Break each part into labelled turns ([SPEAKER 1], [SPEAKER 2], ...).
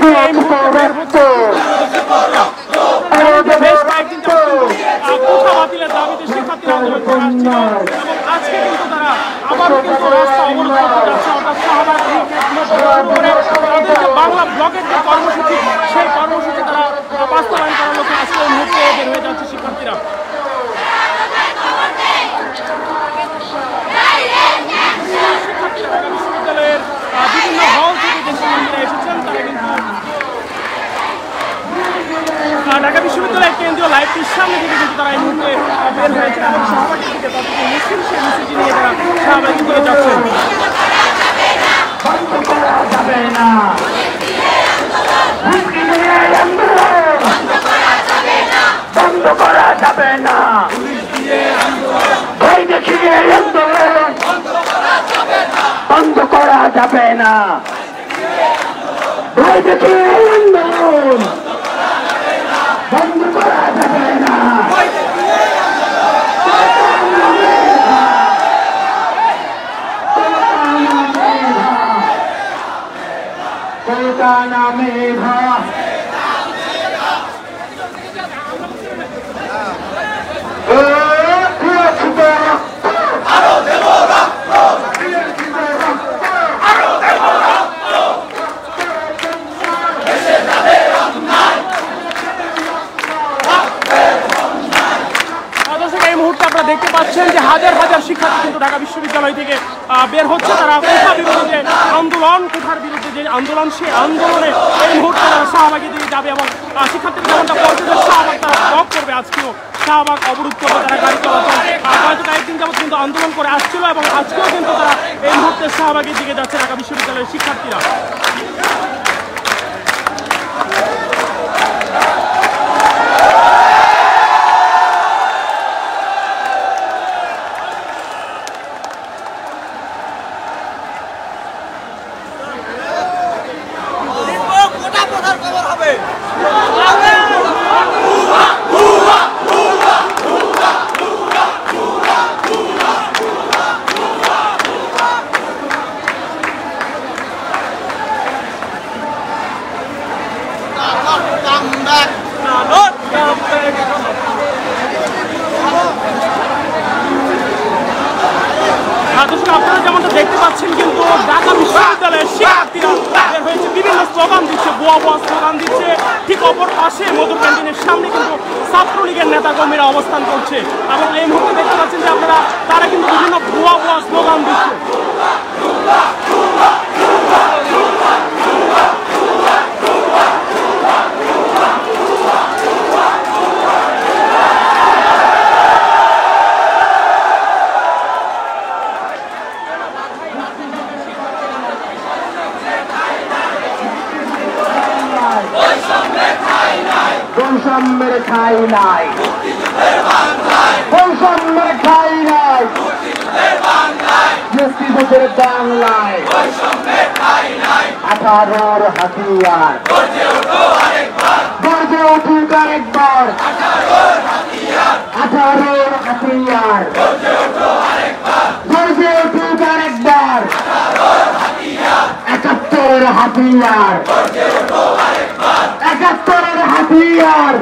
[SPEAKER 1] থেকে এই মুহূর্তে বের হচ্ছে বেশ কয়েকদিন কোঠা বাতিলের দাবিতে শিক্ষার্থীরা আন্দোলন করে আসছিল এবং আজকে কিন্তু তারা আবারও কিন্তু রাস্তা অবরোধ করতে যাচ্ছে অর্থাৎ শাহবাগ করে তাদের যে বাংলা ব্লকের যে কর্মসূচি সেই কর্মসূচি তারা বাস্তবায়ন করার লক্ষ্যে আজকে এই মুহূর্তে বের হয়ে যাচ্ছে শিক্ষার্থীরা। বিশ্ববিদ্যালয়ের বিভিন্ন হল থেকে যে শিক্ষার্থীরা এসেছেন তারা কিন্তু ঢাকা বিশ্ববিদ্যালয়ের কেন্দ্রীয় লাইব্রেরির সামনে থেকে কিন্তু তারা এই মুহূর্তে বের হয়েছে এবং শাহবাগের দিকে তাদের যে মিছিল সেই মিছিলটি নিয়ে তারা শাহবাগের দিকে যাচ্ছেন। বন্ধ করা যাবে না, ভয় দেখিয়ে আন্দোলন বন্ধ করা যাবে না, ভয় দেখিয়ে আন্দোলন বন্ধ করা যাবে না। কলকাতা মেধা দেখতে পাচ্ছেন যে হাজার হাজার শিক্ষার্থী কিন্তু ঢাকা বিশ্ববিদ্যালয় থেকে বের হচ্ছে। তারা কোঠা বিরোধী যে আন্দোলন, কোঠার বিরুদ্ধে যে আন্দোলন, সেই আন্দোলনে এই মুহূর্তে তারা শাহবাগের দিকে যাবে এবং শিক্ষার্থীরা যেমনটা বলছে যে শাহবাগ তারা ব্লক করবে, আজকেও শাহবাগ অবরোধ করবে তারা গাড়ি চলাচল। হয়তো কয়েকদিন যাবত কিন্তু আন্দোলন করে আসছিল এবং আজকেও কিন্তু তারা এই মুহূর্তে শাহবাগের দিকে যাচ্ছে ঢাকা বিশ্ববিদ্যালয়ের শিক্ষার্থীরা। আপনারা যেমনটা দেখতে পাচ্ছেন কিন্তু ঢাকা বিশ্ববিদ্যালয়ের শিক্ষার্থীরা বের হয়েছে, বিভিন্ন স্লোগান দিচ্ছে, বুয়া বুয়া স্লোগান দিচ্ছে। ঠিক অপর পাশে মধুর ক্যান্টিনের সামনে কিন্তু ছাত্রলীগের নেতাকর্মীরা অবস্থান করছে এবং এই মুহূর্তে দেখতে পাচ্ছেন যে আপনারা তারা কিন্তু বিভিন্ন বুয়া বুয়া স্লোগান দিচ্ছে। বৈষম্যের ঠাঁই নাই, বৈষম্যের ঠাঁই নাই, মুক্তিযুদ্ধের বাংলায় 18-র হাতিয়ার গর্জে উঠুক আরেকবার, 18-র হাতিয়ার গর্জে উঠুক আরেকবার, 71-র হাতিয়ার, 71-র হাতিয়ার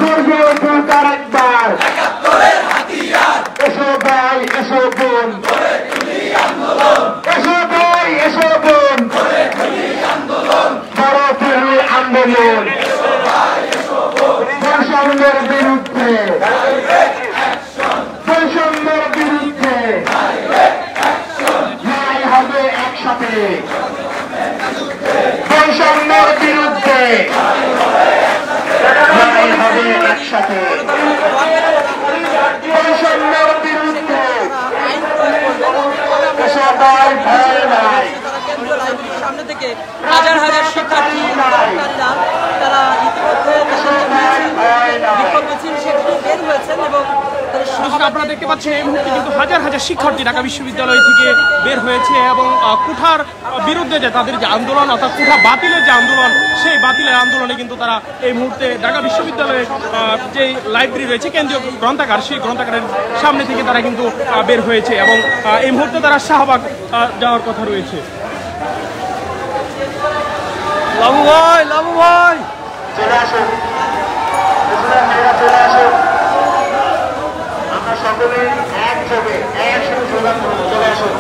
[SPEAKER 1] গর্জে উঠুক আরেকবার। এসো ভাই এসো বোন, এসো ভাই এসো বোন, বড় তরুণ আন্দোলন বৈষম্যের বিরুদ্ধে, বৈষম্যের বিরুদ্ধে লড়াই হবে একসাথে, বৈষম্যের বিরুদ্ধে লড়াই হবে একসাথে, বৈষম্যের বিরুদ্ধে সবাই ভয় নাই।
[SPEAKER 2] সামনে থেকে হাজার হাজার শিক্ষার্থী তারা ইতিমধ্যে বিক্ষোভ মিছিল সেগুলো বের হয়েছেন এবং
[SPEAKER 1] আপনারা দেখতে পাচ্ছেন এই মুহূর্তে কিন্তু হাজার হাজার শিক্ষার্থী ঢাকা বিশ্ববিদ্যালয় থেকে বের হয়েছে এবং কোঠার বিরুদ্ধে যে তাদের যে আন্দোলন অর্থাৎ কোঠা বাতিলের যে আন্দোলন, সেই বাতিলের আন্দোলনে কিন্তু তারা এই মুহূর্তে ঢাকা বিশ্ববিদ্যালয়ের যে লাইব্রেরি রয়েছে, কেন্দ্রীয় গ্রন্থাগার, সেই গ্রন্থাগারের সামনে থেকে তারা কিন্তু বের হয়েছে এবং এই মুহূর্তে তারা শাহবাগ যাওয়ার কথা রয়েছে।
[SPEAKER 3] লাবু ভাই, লাবু ভাই
[SPEAKER 4] চলে আসুন, মেয়েরা চলে আসুন, আমরা সকলে একযোগে একসাথে স্লোগান করবো, চলে আসুন।